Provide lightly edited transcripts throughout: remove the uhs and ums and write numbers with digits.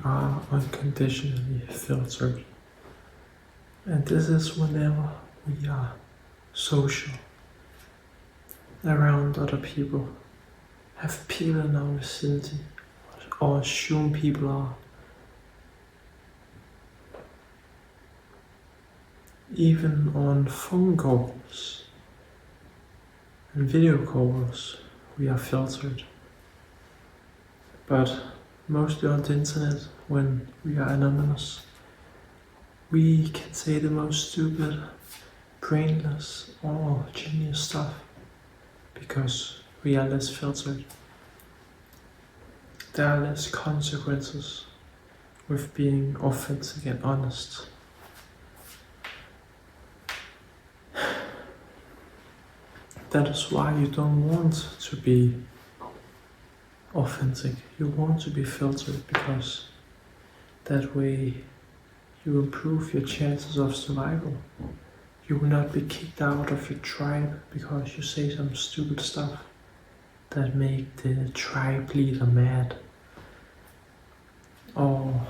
are unconditionally filtered. And this is whenever we are social, around other people, have people in our vicinity, or assume people are. Even on phone calls and video calls, we are filtered. But mostly on the internet, when we are anonymous, we can say the most stupid, brainless, or genius stuff because we are less filtered. There are less consequences with being authentic and honest. That is why you don't want to be authentic. You want to be filtered because that way you improve your chances of survival. You will not be kicked out of your tribe because you say some stupid stuff that make the tribe leader mad. Or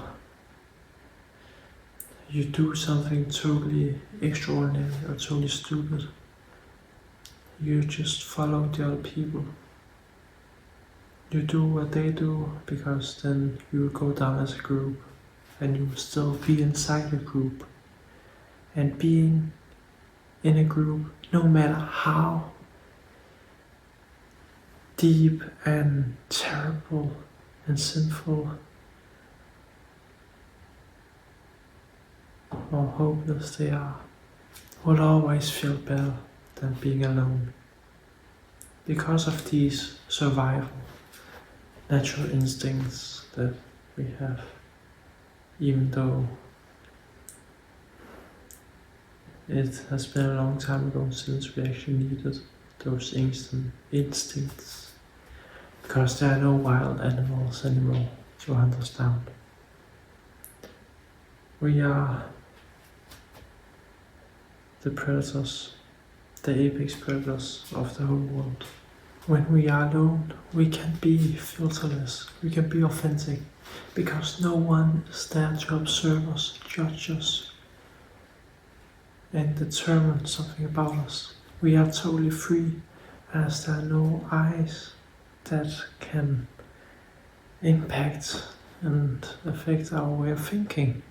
you do something totally extraordinary or totally stupid. You just follow the other people. You do what they do because then you will go down as a group and you will still be inside a group. And being in a group, no matter how deep and terrible and sinful or hopeless they are, will always feel better than being alone. Because of these survival, natural instincts that we have, even though it has been a long time ago since we actually needed those instincts, because there are no wild animals anymore to hunt us down. We are the predators, the apex predators of the whole world. When we are alone, we can be filterless, we can be authentic, because no one is there to observe us, judge us, and determine something about us. We are totally free, as there are no eyes that can impact and affect our way of thinking.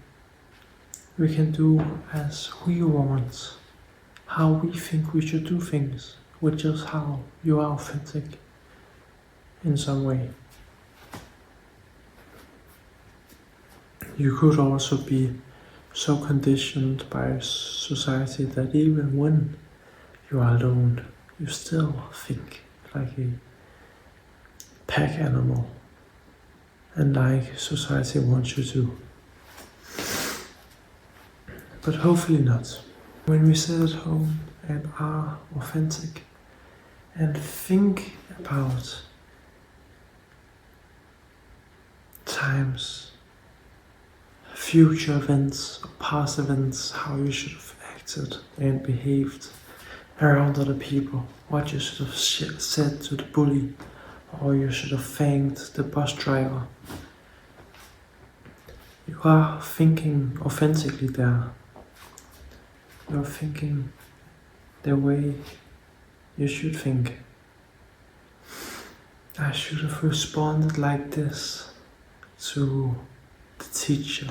We can do as we want, how we think we should do things, which is how you are authentic in some way. You could also be so conditioned by society that even when you are alone, you still think like a pack animal and like society wants you to. But hopefully not. When we sit at home and are authentic and think about times, future events, past events, how you should have acted and behaved around other people, what you should have said to the bully, or you should have thanked the bus driver. You are thinking authentically there. You're thinking the way you should think. I should have responded like this to the teacher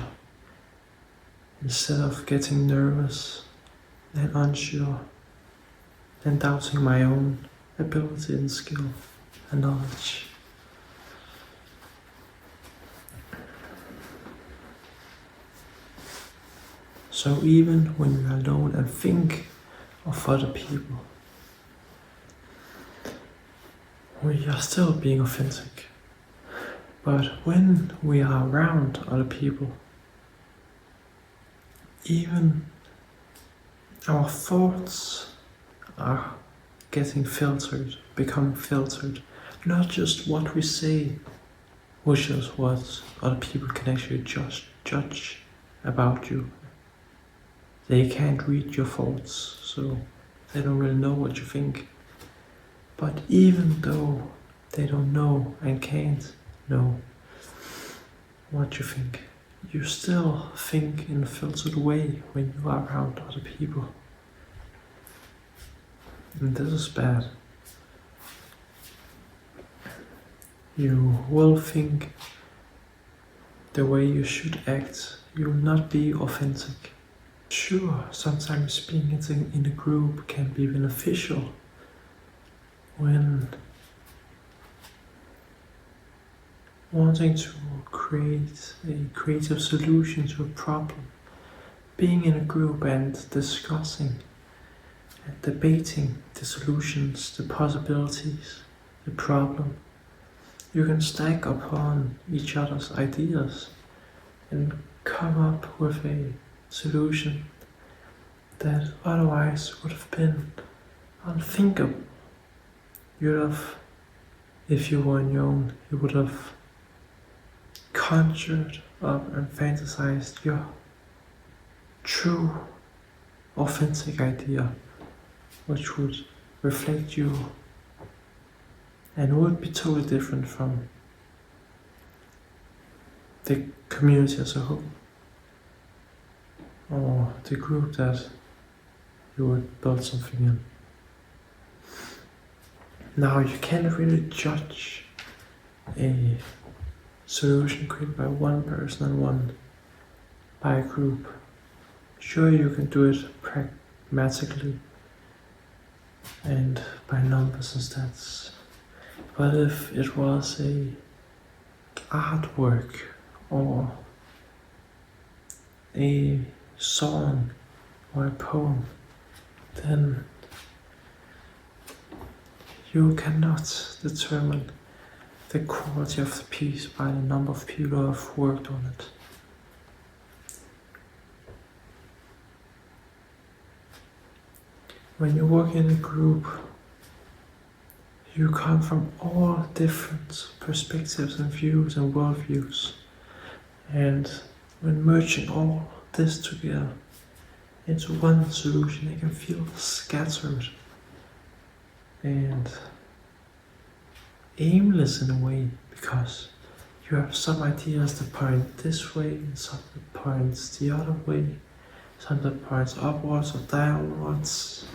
instead of getting nervous and unsure and doubting my own ability and skill and knowledge. So even when you're alone and think of other people, we are still being authentic. But when we are around other people, even our thoughts are getting filtered, becoming filtered. Not just what we say, which is what other people can actually judge about you. They can't read your thoughts, so they don't really know what you think. But even though they don't know and can't know, what you think. You still think in a filtered way when you are around other people. And this is bad. You will think the way you should act. You will not be authentic. Sure, sometimes being in a group can be beneficial when wanting to create a creative solution to a problem. Being in a group and discussing and debating the solutions, the possibilities, the problem. You can stack upon each other's ideas and come up with a solution that otherwise would have been unthinkable. If you were on your own, you would have conjured up and fantasized your true, authentic idea, which would reflect you and would be totally different from the community as a whole, or the group that you would build something in. Now, you can't really judge a solution created by one person and one by a group. Sure, you can do it pragmatically and by numbers and stats. But if it was a artwork or a song or a poem, then you cannot determine the quality of the piece by the number of people who have worked on it. When you work in a group, you come from all different perspectives and views and worldviews. And when merging all this together into one solution, it can feel scattered and aimless in a way, because you have some ideas that point this way and some that points the other way, some that points upwards or downwards.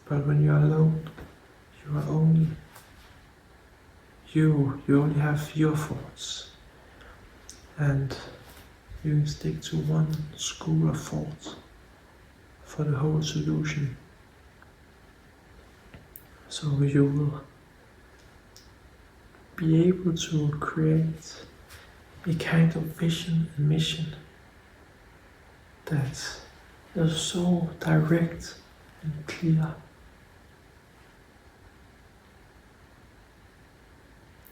But when you're alone, you are only you only have your thoughts, and you can stick to one school of thought for the whole solution. So you will be able to create a kind of vision and mission that is so direct and clear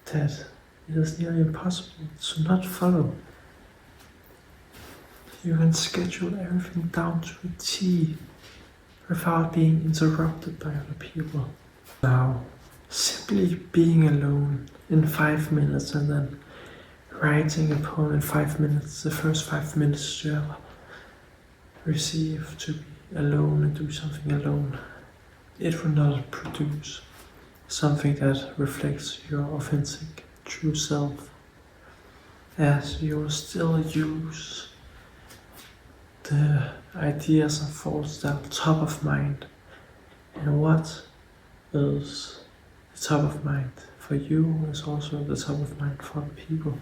that it is nearly impossible to not follow. You can schedule everything down to a T without being interrupted by other people. Now, simply being alone in 5 minutes and then writing a poem in 5 minutes, the first 5 minutes you ever receive to be alone and do something alone, it will not produce something that reflects your authentic, true self, as you will still use the ideas and thoughts that are top of mind. And what is the top of mind for you is also the top of mind for other people.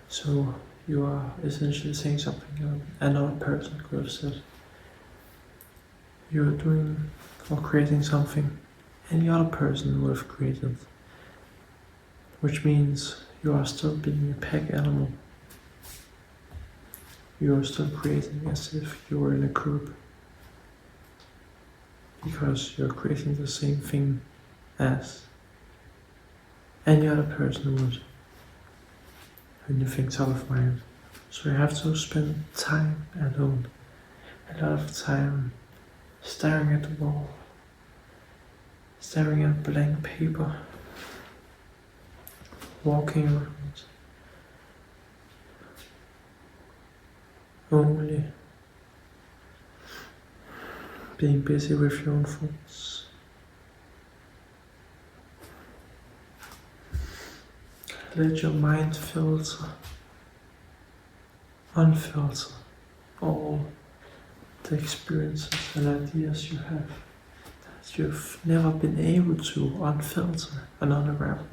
So you are essentially saying something another person could have said. You are doing or creating something any other person would have created, which means you are still being a pack animal. You are still creating as if you were in a group, because you're creating the same thing as any other person would when you think top of mind. So you have to spend time alone, a lot of time staring at the wall, staring at blank paper, walking around, only being busy with your own thoughts. Let your mind filter unfilter all the experiences and ideas you have that you've never been able to unfilter and unravel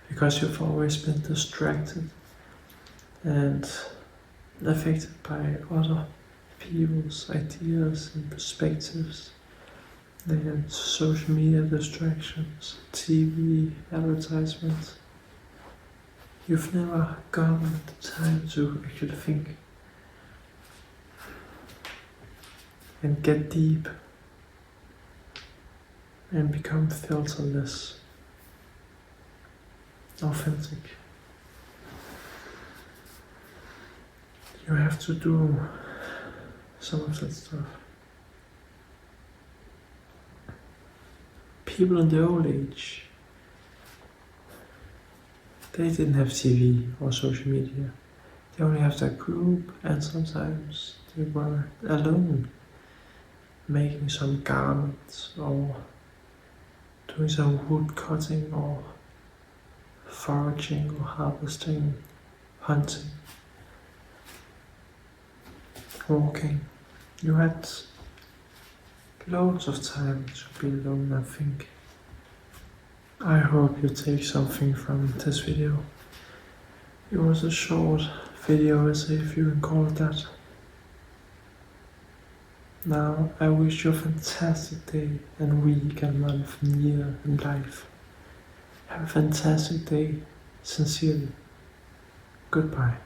because you've always been distracted and affected by other people's ideas and perspectives. And social media distractions, TV, advertisements. You've never gotten the time to actually think and get deep and become filterless, authentic. You have to do some of that stuff. People in the old age, they didn't have TV or social media. They only have their group, and sometimes they were alone, making some garments or doing some wood cutting or foraging or harvesting, hunting, walking. You had loads of time to be alone and think. I hope you take something from this video. It was a short video, as if you can call it that. Now I wish you a fantastic day and week and month and year and life. Have a fantastic day. Sincerely. Goodbye.